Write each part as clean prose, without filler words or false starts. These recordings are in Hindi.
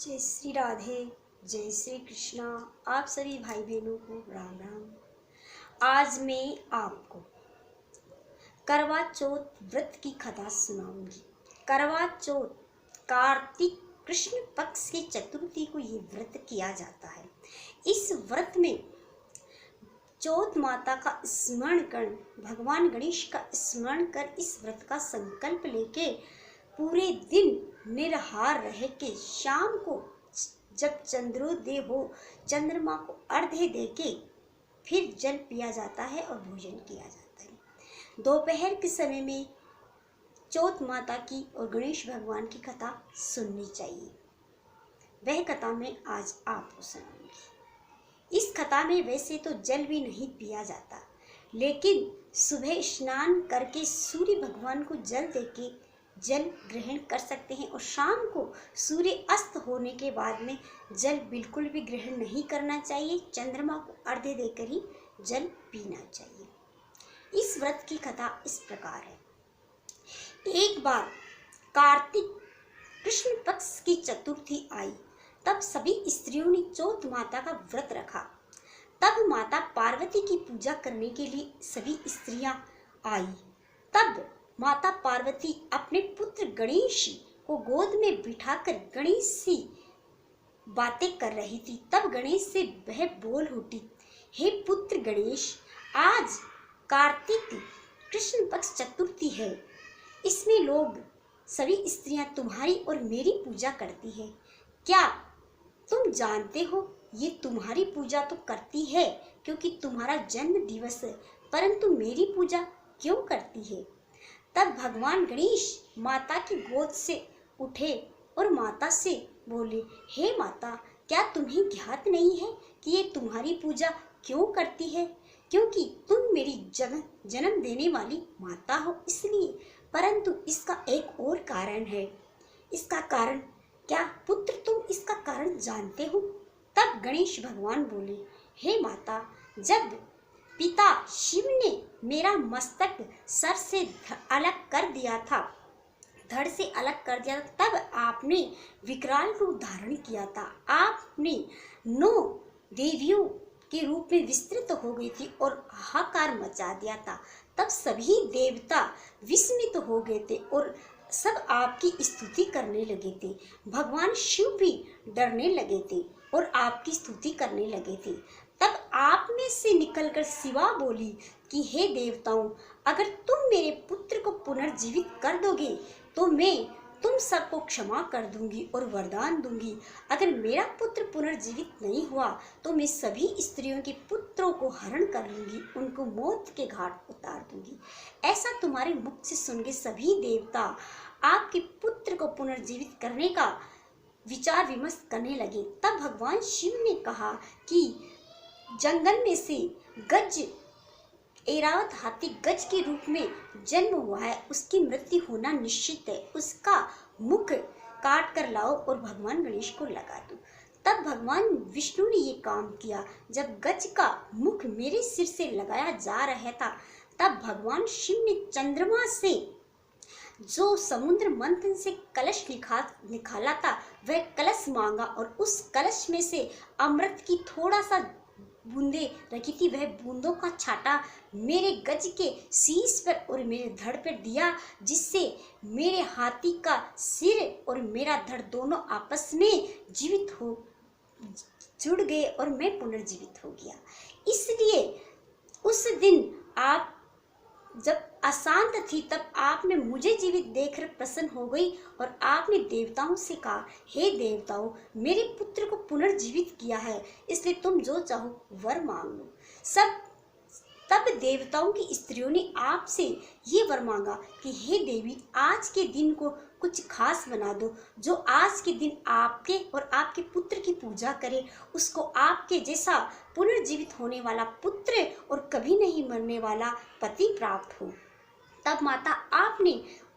जय श्री राधे, जय श्री कृष्णा। आप सभी भाई बहनों को राम राम। आज मैं आपको करवा चौथ व्रत की कथा सुनाऊंगी। करवा चौथ कार्तिक कृष्ण पक्ष की चतुर्थी को ये व्रत किया जाता है। इस व्रत में चौथ माता का स्मरण कर, भगवान गणेश का स्मरण कर इस व्रत का संकल्प लेके पूरे दिन निराहार रह के शाम को जब चंद्रोदय हो चंद्रमा को अर्घ्य देके फिर जल पिया जाता है और भोजन किया जाता है। दोपहर के समय में चौथ माता की और गणेश भगवान की कथा सुननी चाहिए। वह कथा मैं आज आपको सुनाऊंगी। इस कथा में वैसे तो जल भी नहीं पिया जाता, लेकिन सुबह स्नान करके सूर्य भगवान को जल देके जल ग्रहण कर सकते हैं और शाम को सूर्य अस्त होने के बाद में जल बिल्कुल भी ग्रहण नहीं करना चाहिए। चंद्रमा को अर्घ्य देकर ही जल पीना चाहिए। इस व्रत की कथा इस प्रकार है। एक बार कार्तिक कृष्ण पक्ष की चतुर्थी आई, तब सभी स्त्रियों ने चौथ माता का व्रत रखा। तब माता पार्वती की पूजा करने के लिए सभी स्त्रियां आई। तब माता पार्वती अपने पुत्र गणेश को गोद में बिठाकर गणेश से बातें कर रही थी। तब गणेश से वह बोल उठी, हे पुत्र गणेश, आज कार्तिक कृष्ण पक्ष चतुर्थी है। इसमें लोग सभी स्त्रियां तुम्हारी और मेरी पूजा करती है। क्या तुम जानते हो, ये तुम्हारी पूजा तो करती है क्योंकि तुम्हारा जन्म दिवस है, परंतु मेरी पूजा क्यों करती है? तब भगवान गणेश माता की गोद से उठे और माता से बोले, हे माता, क्या तुम्हें ज्ञात नहीं है कि ये तुम्हारी पूजा क्यों करती है? क्योंकि तुम मेरी जन्म देने वाली माता हो इसलिए। परंतु इसका एक और कारण है। इसका कारण क्या पुत्र, तुम इसका कारण जानते हो? तब गणेश भगवान बोले, हे माता, जब पिता शिव ने मेरा मस्तक सर से अलग कर दिया था, धड़ से अलग कर दिया था, तब आपने विकराल रूप धारण किया था। आपने 9 देवियों के रूप में विस्तृत हो गई थी और हाहाकार मचा दिया था। तब सभी देवता विस्मित हो गए थे और सब आपकी स्तुति करने लगे थे। भगवान शिव भी डरने लगे थे और आपकी स्तुति करने लगे थे। तब आप में से निकलकर शिवा बोली कि हे देवताओं, अगर तुम मेरे पुत्र को पुनर्जीवित कर दोगे तो मैं तुम सबको क्षमा कर दूंगी और वरदान दूंगी। अगर मेरा पुत्र पुनर्जीवित नहीं हुआ तो मैं सभी स्त्रियों के पुत्रों को हरण कर लूंगी, उनको मौत के घाट उतार दूंगी। ऐसा तुम्हारे मुख से सुन के सभी देवता आपके पुत्र को पुनर्जीवित करने का विचार विमर्श करने लगे। तब भगवान शिव ने कहा कि जंगल में से गज, ऐरावत हाथी गज के रूप में जन्म हुआ है, उसकी मृत्यु होना निश्चित है। उसका मुख काट कर लाओ और भगवान गणेश को लगा दो। तब भगवान विष्णु ने ये काम किया। जब गज का मुख मेरे सिर से लगाया जा रहा था, तब भगवान शिव ने चंद्रमा से जो समुद्र मंथन से कलश निकाला था, वह कलश मांगा और उस कलश में से अमृत की थोड़ा सा बूंदे रखी थी। वह बूंदों का छाटा मेरे गज के शीश पर और मेरे धड़ पर दिया, जिससे मेरे हाथी का सिर और मेरा धड़ दोनों आपस में जीवित हो जुड़ गए और मैं पुनर्जीवित हो गया। इसलिए उस दिन आप जब अशांत थी, तब आपने मुझे जीवित देखकर प्रसन्न हो गई और आपने देवताओं से कहा, हे देवताओं, मेरे पुत्र को पुनर्जीवित किया है, इसलिए तुम जो चाहो वर मांग लो। तब देवताओं की स्त्रियों ने आपसे ये वर मांगा कि हे देवी, आज के दिन को कुछ खास बना दो। जो आज के दिन आपके और आपके पुत्र की पूजा करे, उसको आपके जैसा पुनर्जीवित होने वाला पुत्र और कभी नहीं मरने वाला पति प्राप्त हो। तब माता आपने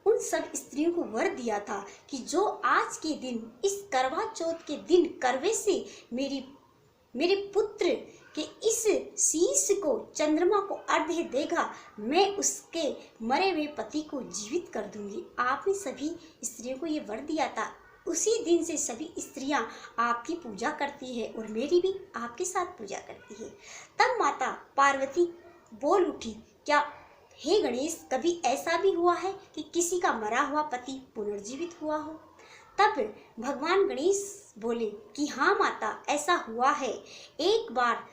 उन सब स्त्रियों को वर दिया था कि जो आज के दिन, इस करवा चौथ के दिन करवे से मेरे पुत्र के इस शीश को चंद्रमा को अर्घ्य देगा, मैं उसके मरे हुए पति को जीवित कर दूंगी। आपने सभी स्त्रियों को ये वर दिया था। उसी दिन से सभी स्त्रियां आपकी पूजा करती है और मेरी भी आपके साथ पूजा करती है। तब माता पार्वती बोल उठी, क्या हे गणेश, कभी ऐसा भी हुआ है कि किसी का मरा हुआ पति पुनर्जीवित हुआ हो? तब भगवान गणेश बोले कि हाँ माता, ऐसा हुआ है। एक बार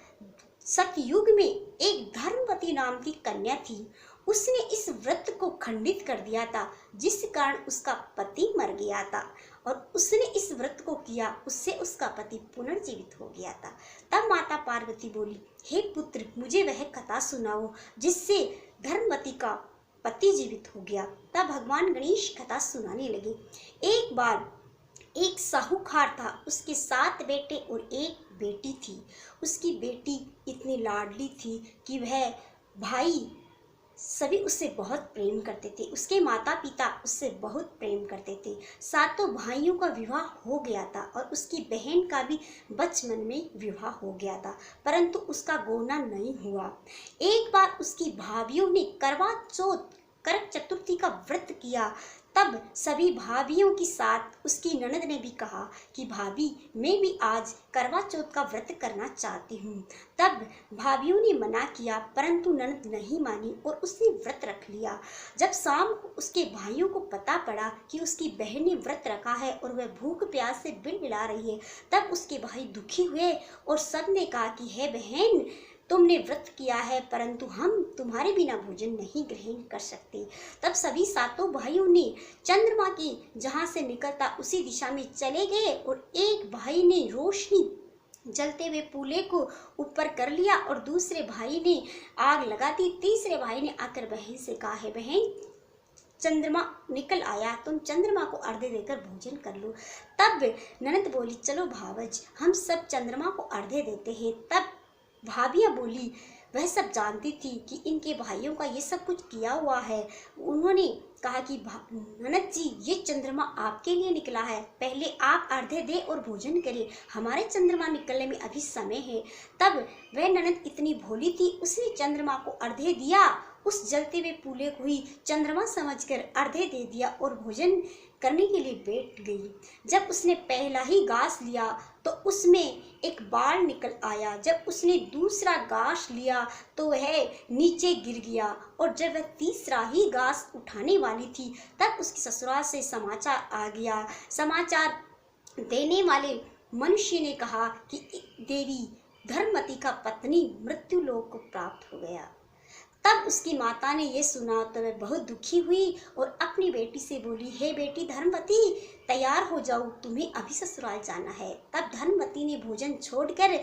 सतयुग में एक धर्मवती नाम की कन्या थी। उसने इस व्रत को खंडित कर दिया था, जिस कारण उसका पति मर गया था, और उसने इस व्रत को किया, उससे उसका पति पुनर्जीवित हो गया था। तब माता पार्वती बोली, हे पुत्र, मुझे वह कथा सुनाओ जिससे धर्मवती का पति जीवित हो गया। तब भगवान गणेश कथा सुनाने लगे। एक बार एक साहूकार था, उसके 7 बेटे और एक बेटी थी। उसकी बेटी इतनी लाडली थी कि वह भाई सभी उससे बहुत प्रेम करते थे। उसके माता पिता उससे बहुत प्रेम करते थे। सातों भाइयों का विवाह हो गया था और उसकी बहन का भी बचपन में विवाह हो गया था, परंतु उसका गोना नहीं हुआ। एक बार उसकी भाभियों ने करवा चौथ करक चतुर्थी का व्रत किया। तब सभी भाभियों के साथ उसकी ननद ने भी कहा कि भाभी, मैं भी आज करवा चौथ का व्रत करना चाहती हूँ। तब भाभियों ने मना किया, परंतु ननद नहीं मानी और उसने व्रत रख लिया। जब शाम को उसके भाइयों को पता पड़ा कि उसकी बहन ने व्रत रखा है और वह भूख प्यास से बिलबिला रही है, तब उसके भाई दुखी हुए और सब ने कहा कि हे बहन, तुमने व्रत किया है, परंतु हम तुम्हारे बिना भोजन नहीं ग्रहण कर सकते। तब सभी सातों भाइयों ने चंद्रमा के जहाँ से निकलता उसी दिशा में चले गए और एक भाई ने रोशनी जलते हुए पूले को ऊपर कर लिया और दूसरे भाई ने आग लगा दी। तीसरे भाई ने आकर बहन से कहा, है बहन, चंद्रमा निकल आया, तुम चंद्रमा को अर्घ्य देकर भोजन कर लो। तब ननद बोली, चलो भावज, हम सब चंद्रमा को अर्घ्य देते हैं। तब भाभियाँ बोली, वह सब जानती थी कि इनके भाइयों का ये सब कुछ किया हुआ है। उन्होंने कहा कि ननद जी, ये चंद्रमा आपके लिए निकला है, पहले आप अर्घ्य दे और भोजन करें, हमारे चंद्रमा निकलने में अभी समय है। तब वह ननद इतनी भोली थी, उसने चंद्रमा को अर्घ्य दिया, उस जलते हुए पूले को ही चंद्रमा समझकर अर्घ्य दे दिया और भोजन करने के लिए बैठ गई। जब उसने पहला ही घास लिया तो उसमें एक बाल निकल आया। जब उसने दूसरा घास लिया तो वह नीचे गिर गया, और जब वह तीसरा ही घास उठाने वाली थी तब उसकी ससुराल से समाचार आ गया। समाचार देने वाले मनुष्य ने कहा कि देवी धर्मवती का पत्नी मृत्यु लोक को प्राप्त हो गया। तब उसकी माता ने ये सुना तो वह बहुत दुखी हुई और अपनी बेटी से बोली, हे बेटी धर्मवती, तैयार हो जाओ, तुम्हें अभी ससुराल जाना है। तब धर्मवती ने भोजन छोड़कर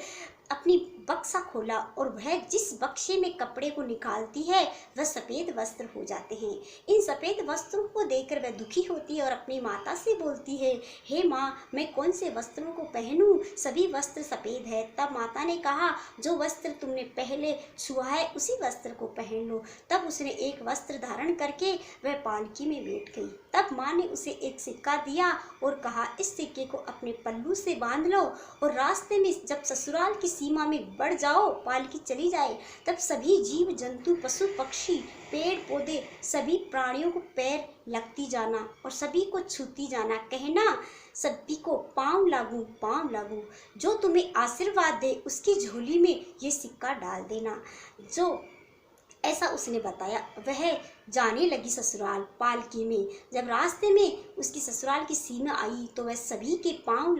अपनी बक्सा खोला और वह जिस बक्से में कपड़े को निकालती है वह सफ़ेद वस्त्र हो जाते हैं। इन सफ़ेद वस्त्रों को देखकर वह दुखी होती है और अपनी माता से बोलती है, हे माँ, मैं कौन से वस्त्रों को पहनूं, सभी वस्त्र सफ़ेद है। तब माता ने कहा, जो वस्त्र तुमने पहले छुआ है उसी वस्त्र को पहन लो। तब उसने एक वस्त्र धारण करके वह पालकी में बैठ गई। तब माँ ने उसे एक सिक्का दिया और कहा, इस सिक्के को अपने पल्लू से बांध लो और रास्ते में जब ससुराल की सीमा में बढ़ जाओ, पालकी चली जाए, तब सभी जीव जंतु, पशु पक्षी, पेड़ पौधे, सभी प्राणियों को पैर लगती जाना और सभी को छूती जाना, कहना सभी को पाँव लागू पाँव लागू, जो तुम्हें आशीर्वाद दे उसकी झोली में ये सिक्का डाल देना। जो ऐसा उसने बताया। वह जाने लगी ससुराल पालकी में। जब रास्ते में उसकी ससुराल की सीमा आई तो वह सभी के पाँव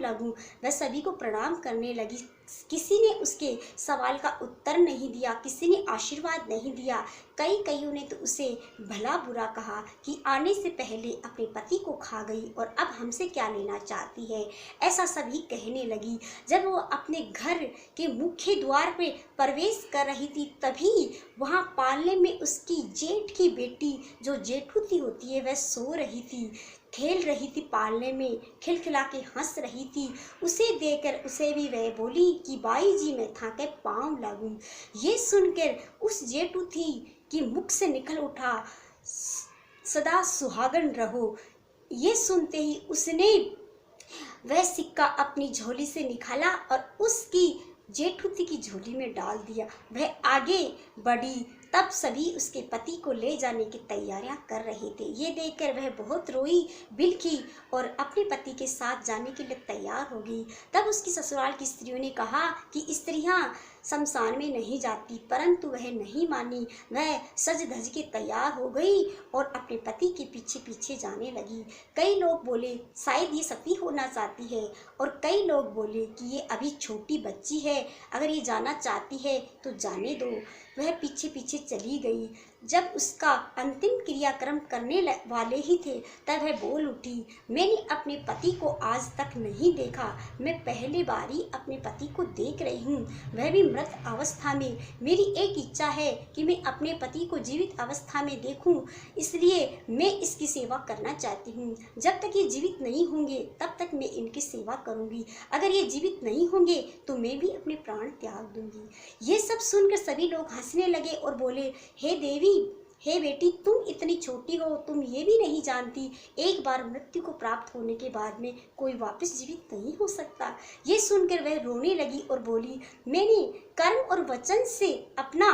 लागू, वह सभी को प्रणाम करने लगी। किसी ने उसके सवाल का उत्तर नहीं दिया, किसी ने आशीर्वाद नहीं दिया। कईयों ने तो उसे भला बुरा कहा कि आने से पहले अपने पति को खा गई और अब हमसे क्या लेना चाहती है, ऐसा सभी कहने लगी। जब वो अपने घर के मुख्य द्वार पे प्रवेश कर रही थी तभी वहाँ पालने में उसकी जेठ की बेटी, जो जेठूती होती है, वह सो रही थी, खेल रही थी, पालने में खिलखिला के हंस रही थी। उसे देखकर उसे भी वह बोली कि बाई जी, मैं था के पाँव लागूं। ये सुनकर उस जेठूती के मुख से निकल उठा, सदा सुहागन रहो। ये सुनते ही उसने वह सिक्का अपनी झोली से निकाला और उसकी जेठूती की झोली में डाल दिया। वह आगे बढ़ी तब सभी उसके पति को ले जाने की तैयारियां कर रहे थे। ये देखकर वह बहुत रोई बिलखी और अपने पति के साथ जाने के लिए तैयार हो गई। तब उसकी ससुराल की स्त्रियों ने कहा कि स्त्रियां शमशान में नहीं जाती, परंतु वह नहीं मानी। वह सज धज के तैयार हो गई और अपने पति के पीछे पीछे जाने लगी। कई लोग बोले शायद ये सती होना चाहती है, और कई लोग बोले कि ये अभी छोटी बच्ची है, अगर ये जाना चाहती है तो जाने दो। वह पीछे पीछे चली गई। जब उसका अंतिम क्रियाक्रम करने वाले ही थे तब वह बोल उठी, मैंने अपने पति को आज तक नहीं देखा। मैं पहली बारी अपने पति को देख रही हूँ, वह भी मृत अवस्था में। मेरी एक इच्छा है कि मैं अपने पति को जीवित अवस्था में देखूं, इसलिए मैं इसकी सेवा करना चाहती हूँ। जब तक ये जीवित नहीं होंगे तब तक मैं इनकी सेवा करूँगी। अगर ये जीवित नहीं होंगे तो मैं भी अपने प्राण त्याग दूंगी। ये सब सुनकर सभी लोग हंसने लगे और बोले, हे देवी, हे बेटी, तुम इतनी छोटी हो, तुम ये भी नहीं जानती एक बार मृत्यु को प्राप्त होने के बाद में कोई वापस जीवित नहीं हो सकता। ये सुनकर वह रोने लगी और बोली, मैंने कर्म और वचन से अपना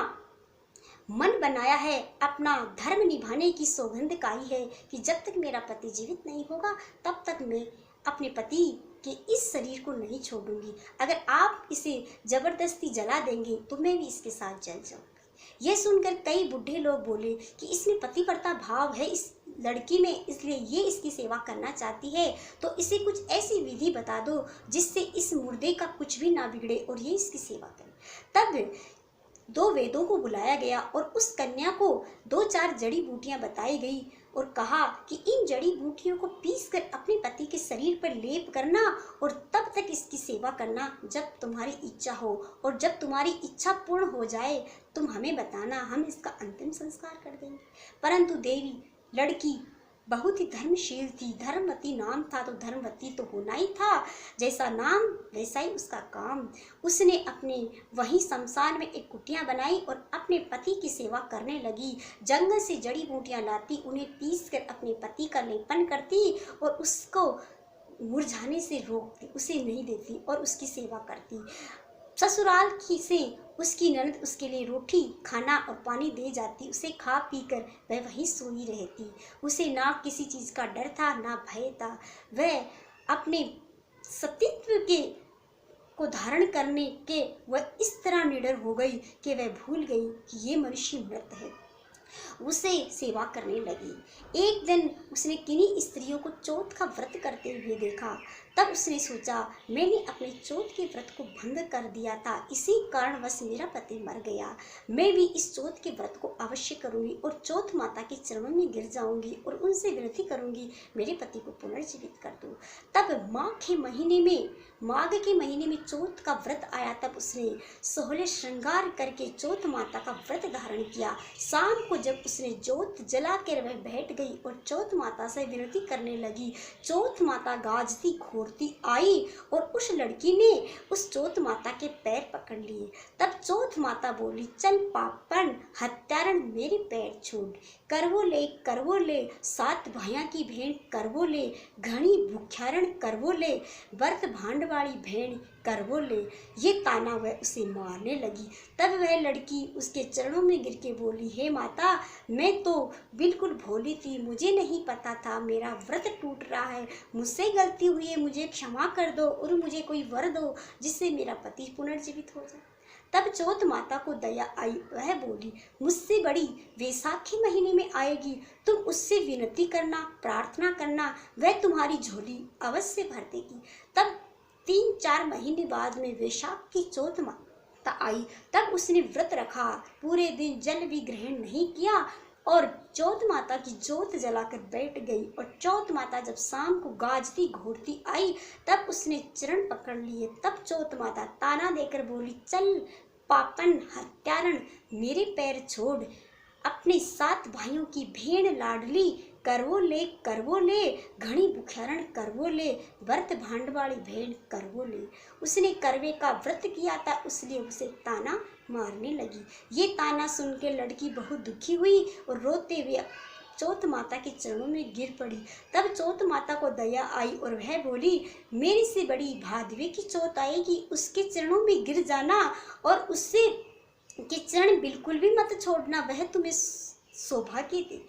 मन बनाया है, अपना धर्म निभाने की सौगंध खाई है कि जब तक मेरा पति जीवित नहीं होगा तब तक मैं अपने पति के इस शरीर को नहीं छोड़ूंगी। अगर आप इसे जबरदस्ती जला देंगे तो मैं भी इसके साथ जल जाऊंगी। यह सुनकर कई बूढ़े लोग बोले कि इसमें पतिव्रता भाव है इस लड़की में, इसलिए ये इसकी सेवा करना चाहती है, तो इसे कुछ ऐसी विधि बता दो जिससे इस मुर्दे का कुछ भी ना बिगड़े और ये इसकी सेवा करे। तब 2 वेदों को बुलाया गया और उस कन्या को 2-4 जड़ी बूटियां बताई गई और कहा कि इन जड़ी बूटियों को पीसकर अपने पति के शरीर पर लेप करना और तब तक इसकी सेवा करना जब तुम्हारी इच्छा हो, और जब तुम्हारी इच्छा पूर्ण हो जाए तुम हमें बताना, हम इसका अंतिम संस्कार कर देंगे। परंतु देवी, लड़की बहुत ही धर्मशील थी, धर्मवती नाम था तो धर्मवती तो होना ही था, जैसा नाम वैसा ही उसका काम। उसने अपने वहीं शमशान में एक कुटिया बनाई और अपने पति की सेवा करने लगी। जंगल से जड़ी बूटियां लाती, उन्हें पीसकर अपने पति का लेपन करती और उसको मुरझाने से रोकती, उसे नहीं देती और उसकी सेवा करती। ससुराल की से उसकी ननद उसके लिए रोटी, खाना और पानी दे जाती। उसे खा पी कर वह वहीं सोई रहती। उसे ना किसी चीज़ का डर था ना भय था। वह अपने सतीत्व के को धारण करने के वह इस तरह निडर हो गई कि वह भूल गई कि ये मनुष्य मृत है। उसे सेवा करने लगी। एक दिन उसने किन्हीं स्त्रियों को चौथ का व्रत करते हुए देखा। तब उसने सोचा, मैंने अपने चौथ के व्रत को भंग कर दिया था, इसी कारणवश मेरा पति मर गया। मैं भी इस चौथ के व्रत को अवश्य करूंगी और चौथ माता के चरणों में गिर जाऊंगी और उनसे विनती करूंगी मेरे पति को पुनर्जीवित कर दो। तब माघ के महीने में चौथ का व्रत आया। तब उसने सोहले श्रृंगार करके चौथ माता का व्रत धारण किया। शाम को जब उसने जोत जला कर वह बैठ गई और चौथ माता से विनती करने लगी, चौथ माता गाजती घोरती आई और उस लड़की ने उस चौथ माता के पैर पकड़ लिए। तब चौथ माता बोली, चल पापन हत्यारण, मेरे पैर छोड़, करवो ले 7 भाइयों की भेंट करवो ले, घनी भुख्यारण करवो ले, व्रत भांड वाली भेंट करवो ले। ये ताना वह उसे मारने लगी। तब वह लड़की उसके चरणों में गिर के बोली, हे माता, मैं तो बिल्कुल भोली थी, मुझे नहीं पता था, मेरा व्रत टूट रहा है, मुझसे गलती हुई है, मुझे क्षमा कर दो और मुझे कोई वर दो जिससे मेरा पति पुनर्जीवित हो जाए। तब चौथ माता को दया आई। वह बोली, मुझसे बड़ी वैसाखी महीने में आएगी, तुम उससे विनती करना, प्रार्थना करना, वह तुम्हारी झोली अवश्य भर देगी। तब 3-4 महीने बाद में वैशाख की चौथ माता आई। तब उसने व्रत रखा, पूरे दिन जल भी ग्रहण नहीं किया और चौथ माता की जोत जलाकर बैठ गई। और चौथ माता जब शाम को गाजती घोरती आई तब उसने चरण पकड़ लिए। तब चौथ माता ताना देकर बोली, चल पापन हत्यारण, मेरे पैर छोड़, अपने 7 भाइयों की भेड़ लाडली करवो ले, घनी बुखारण करवो ले, व्रत भांड वाली भेड़ करवो ले। उसने करवे का व्रत किया था, इसलिए उसे ताना मारने लगी। ये ताना सुन के लड़की बहुत दुखी हुई और रोते हुए चौथ माता के चरणों में गिर पड़ी। तब चौथ माता को दया आई और वह बोली, मेरे से बड़ी भादवे की चौथ आएगी, उसके चरणों में गिर जाना और उससे कि चरण बिल्कुल भी मत छोड़ना, वह तुम्हें सौभाग्य दे।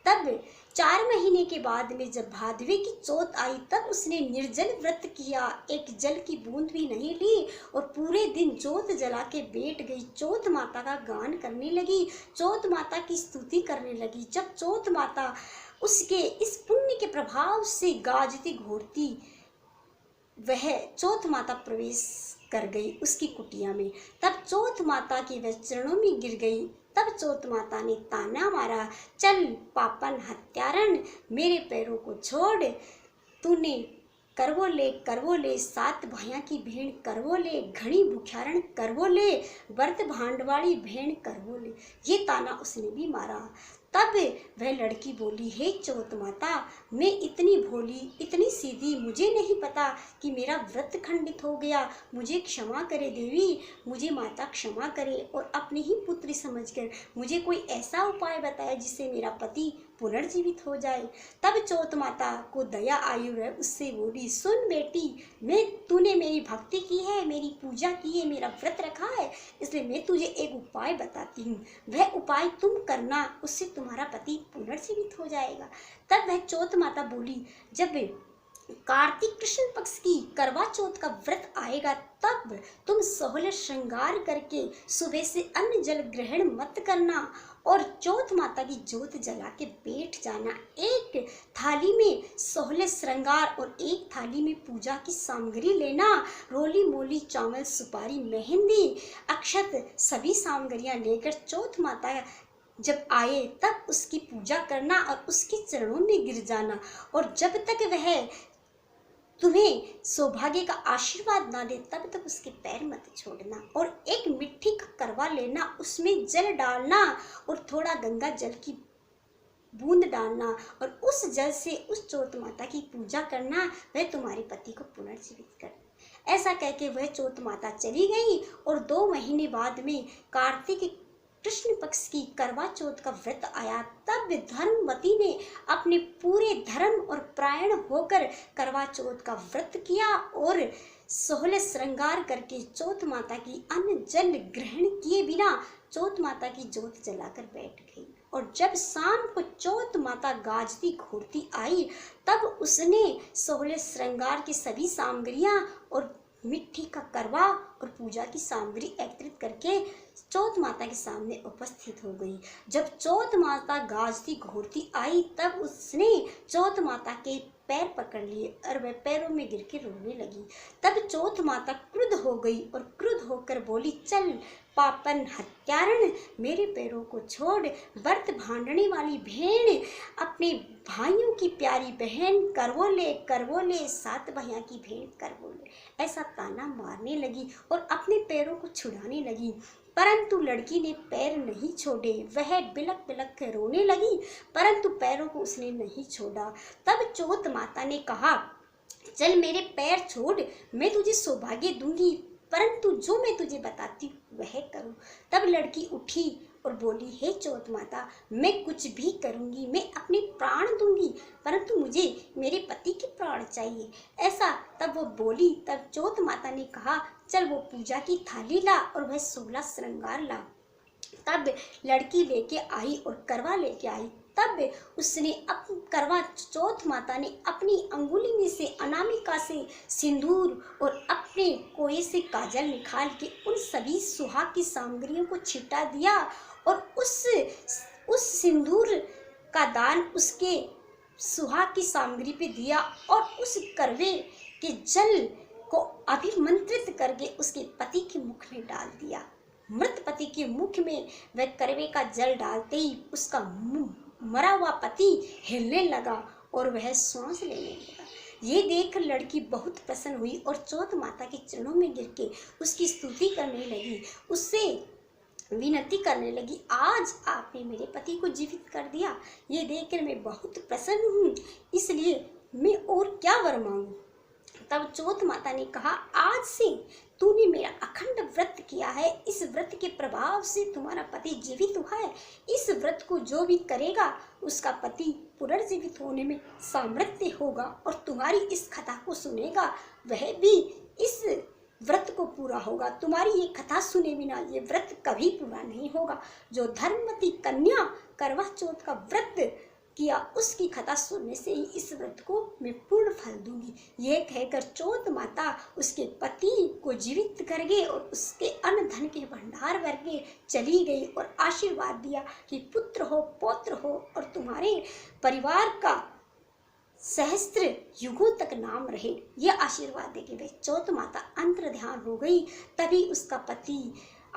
तब 4 महीने के बाद में जब भादवे की चौथ आई, तब उसने निर्जल व्रत किया, एक जल की बूंद भी नहीं ली और पूरे दिन जोत जला के बैठ गई। चौथ माता का गान करने लगी, चौथ माता की स्तुति करने लगी। जब चौथ माता उसके इस पुण्य के प्रभाव से गाजती घोरती, वह चौथ माता प्रवेश कर गई उसकी कुटिया में। तब चौथ माता के वह चरणों में गिर गई। तब चौथ माता ने ताना मारा, चल पापन हत्यारण, मेरे पैरों को छोड़, तूने करवो ले 7 भाइयों की भेड़ करवो ले, घड़ी भुख्यारण करवो ले, व्रत भांडवाड़ी भेड़ करवो ले। ये ताना उसने भी मारा। तब वह लड़की बोली, हे चौथ माता, मैं इतनी भोली, इतनी सीधी, मुझे नहीं पता कि मेरा व्रत खंडित हो गया, मुझे क्षमा करे देवी, मुझे माता क्षमा करे और अपनी ही पुत्री समझकर मुझे कोई ऐसा उपाय बताए जिससे मेरा पति पुनर्जीवित हो जाए। तब चौथ माता को दया आई, वह उससे बोली, सुन बेटी, तूने मेरी भक्ति की है, मेरी पूजा की है, मेरा व्रत रखा है, इसलिए मैं तुझे एक उपाय बताती हूँ, वह उपाय तुम करना, उससे तुम्हारा पति पुनर्जीवित हो जाएगा। तब वह चौथ माता बोली, जब कार्तिक कृष्ण पक्ष की करवा चौथ का व्रत आएगा, तब तुम 16 श्रृंगार करके सुबह से अन्न जल ग्रहण मत करना और चौथ माता की जोत जला के बैठ जाना। एक थाली में 16 श्रृंगार और एक थाली में पूजा की सामग्री लेना, रोली मोली चावल सुपारी मेहंदी अक्षत सभी सामग्रियां लेकर चौथ माता जब आए तब उसकी पूजा करना और उसके चरणों में गिर जाना, और जब तक वह तुम्हें सौभाग्य का आशीर्वाद ना दे तब तक उसके पैर मत छोड़ना। और एक मिट्टी का करवा लेना, उसमें जल डालना और थोड़ा गंगा जल की बूंद डालना और उस जल से उस चौथ माता की पूजा करना, वह तुम्हारे पति को पुनर्जीवित कर। ऐसा कहके वह चौथ माता चली गई और 2 महीने बाद में कार्तिक कृष्ण पक्ष की करवा चौथ का व्रत आया। तब धर्मवती ने अपने पूरे धर्म और प्रायण होकर करवा चौथ का व्रत किया और 16 श्रृंगार करके चौथ माता की अन्न जल ग्रहण किए बिना चौथ माता की जोत जलाकर बैठ गई। और जब शाम को चौथ माता गाजती घोरती आई, तब उसने 16 श्रृंगार की सभी सामग्रियां और मिट्टी का करवा और पूजा की सामग्री एकत्रित करके चौथ माता के सामने उपस्थित हो गई। जब चौथ माता गाजती घोरती आई, तब उसने चौथ माता के पैर पकड़ लिए और वह पैरों में गिर के रोने लगी। तब चौथ माता क्रुद्ध हो गई और क्रुद्ध होकर बोली, चल पापन हत्यारण, मेरे पैरों को छोड़, व्रत भांडने वाली भेड़, अपने भाइयों की प्यारी बहन करवो ले 7 भैया की भेड़ करवो ले। ऐसा ताना मारने लगी और अपने पैरों को छुड़ाने लगी, परंतु लड़की ने पैर नहीं छोड़े। वह बिलक बिलक कर रोने लगी, परंतु पैरों को उसने नहीं छोड़ा। तब चौथ माता ने कहा, चल मेरे पैर छोड़, मैं तुझे सौभाग्य दूंगी, परंतु जो मैं तुझे बताती हूँ वह करो। तब लड़की उठी और बोली, हे चौथ माता, मैं कुछ भी करूंगी, मैं अपने प्राण दूंगी, परंतु मुझे मेरे पति के प्राण चाहिए। ऐसा तब वो बोली। तब चौथ माता ने कहा, चल वो पूजा की थाली ला और वह 16 श्रृंगार ला। तब लड़की लेके आई और करवा लेके आई। तब उसने करवा चौथ माता ने अपनी अंगुली में से अनामिका से सिंदूर और अपने कोए से काजल निकाल के उन सभी सुहाग की सामग्रियों को छिटा दिया और उस सिंदूर का दान उसके सुहाग की सामग्री पे दिया और उस करवे के जल को अभिमंत्रित करके उसके पति के मुख में डाल दिया। मृत पति के मुख में वह करवे का जल डालते ही उसका मरा हुआ पति हिलने लगा और वह श्वास लेने लगा। ये देख लड़की बहुत प्रसन्न हुई और चौथ माता के चरणों में गिर के उसकी स्तुति करने लगी, उससे विनती करने लगी, आज आपने मेरे पति को जीवित कर दिया, ये देखकर मैं बहुत प्रसन्न हूँ, इसलिए मैं और क्या वर मांगूं। तब चौथ माता ने कहा, आज से तूने मेरा अखंड व्रत किया है, इस व्रत के प्रभाव से तुम्हारा पति जीवित हुआ है, इस व्रत को जो भी करेगा उसका पति पुनर्जीवित होने में सामर्थ्य होगा और तुम्हारी इस कथा को सुनेगा वह भी इस व्रत को पूरा होगा। तुम्हारी ये कथा सुने बिना ये व्रत कभी पूरा नहीं होगा। जो धर्मवती कन्या करवा चौथ का व्रत किया, उसकी कथा सुनने से ही इस व्रत को मैं पूर्ण फल दूंगी। ये कहकर चौथ माता उसके पति को जीवित कर गए और उसके अन्न धन के भंडार भर के चली गई और आशीर्वाद दिया कि पुत्र हो, पौत्र हो और तुम्हारे परिवार का सहस्त्र युगों तक नाम रहे। यह आशीर्वाद देके वे चौथ माता अंतर ध्यान हो गई। तभी उसका पति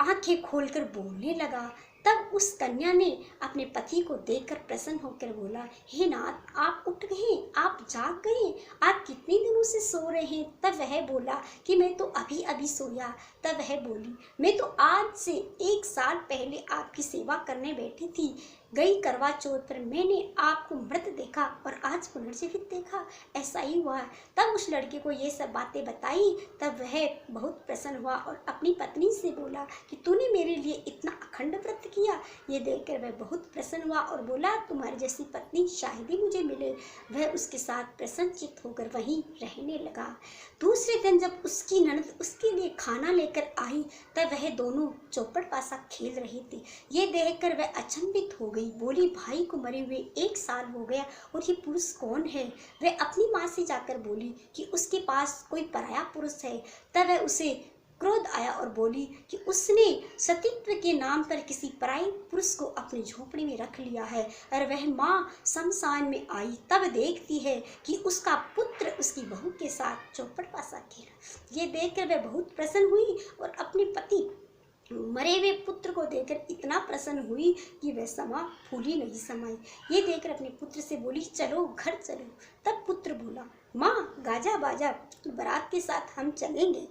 आंखें खोलकर बोलने लगा। तब उस कन्या ने अपने पति को देखकर प्रसन्न होकर बोला, हे नाथ, आप उठ गए, आप जाग गए, आप कितने दिनों से सो रहे हैं। तब वह बोला कि मैं तो अभी अभी सोया। तब वह बोली, मैं तो आज से 1 साल पहले आपकी सेवा करने बैठी थी। गई करवा चौथ पर मैंने आपको मृत देखा और आज पुनर्जीवित देखा, ऐसा ही हुआ। तब उस लड़के को ये सब बातें बताई। तब वह बहुत प्रसन्न हुआ और अपनी पत्नी से बोला कि तूने मेरे लिए इतना अखंड व्रत किया। ये देखकर वह बहुत प्रसन्न हुआ और बोला, तुम्हारी जैसी पत्नी शायद ही मुझे मिले। वह उसके साथ प्रसन्नचित्त होकर वहीं रहने लगा। दूसरे दिन जब उसकी ननद उसके लिए खाना लेकर आई, तब वह दोनों चौपड़ पासा खेल रहे थे। ये देखकर वह अचंभित हो गई। बोली, भाई को मरे हुए 1 साल हो गया और ये पुरुष कौन है। वह अपनी माँ से जाकर बोली कि उसके पास कोई पराया पुरुष है। तब वह उसे क्रोध आया और बोली कि उसने सतीत्व के नाम पर किसी पराये पुरुष को अपनी झोपड़ी में रख लिया है। और वह माँ शमशान में आई, तब देखती है कि उसका पुत्र उसकी बहू के साथ चौपड़ पासा खेला। ये देखकर वह बहुत प्रसन्न हुई और अपने पति मरे हुए पुत्र को देखकर इतना प्रसन्न हुई कि वह समा फूली नहीं समाई। ये देखकर अपने पुत्र से बोली, चलो घर चलो। तब पुत्र बोला, माँ, गाजा बाजा बारात के साथ हम चलेंगे।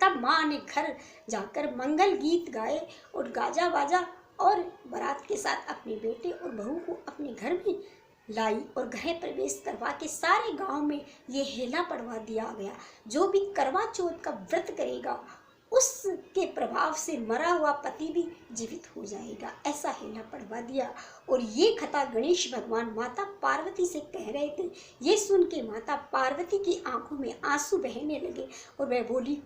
तब माँ ने घर जाकर मंगल गीत गाए और गाजा बाजा और बारात के साथ अपने बेटे और बहू को अपने घर में लाई और गृह प्रवेश करवा के सारे गांव में ये हेला पड़वा दिया गया, जो भी करवा चौथ का व्रत करेगा उसके प्रभाव से मरा हुआ पति भी जीवित हो जाएगा, ऐसा हेला पढ़वा दिया। और ये कथा गणेश भगवान माता पार्वती से कह रहे थे। ये सुन के माता पार्वती की आंखों में आंसू बहने लगे और वह बोली,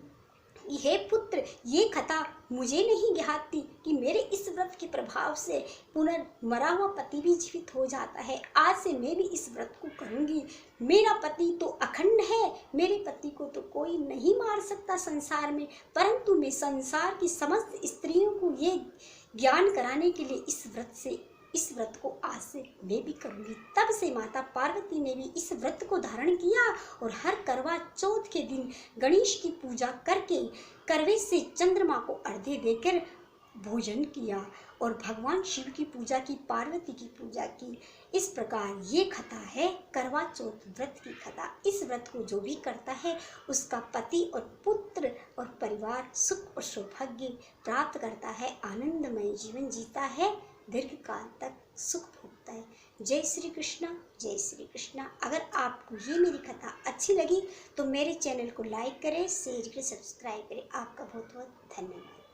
हे पुत्र, ये कथा मुझे नहीं ज्ञात थी कि मेरे इस व्रत के प्रभाव से पुनर्मरा हुआ पति भी जीवित हो जाता है। आज से मैं भी इस व्रत को करूंगी। मेरा पति तो अखंड है, मेरे पति को तो कोई नहीं मार सकता संसार में, परंतु मैं संसार की समस्त स्त्रियों को ये ज्ञान कराने के लिए इस व्रत को आज से मैं भी करूंगी। तब से माता पार्वती ने भी इस व्रत को धारण किया और हर करवा चौथ के दिन गणेश की पूजा करके करवे से चंद्रमा को अर्घ्य देकर भोजन किया और भगवान शिव की पूजा की, पार्वती की पूजा की। इस प्रकार ये कथा है करवा चौथ व्रत की कथा। इस व्रत को जो भी करता है उसका पति और पुत्र और परिवार सुख और सौभाग्य प्राप्त करता है, आनंदमय जीवन जीता है, दीर्घ काल तक सुख भोगता है। जय श्री कृष्णा, जय श्री कृष्णा। अगर आपको ये मेरी कथा अच्छी लगी तो मेरे चैनल को लाइक करें, शेयर करें, सब्सक्राइब करें। आपका बहुत बहुत धन्यवाद।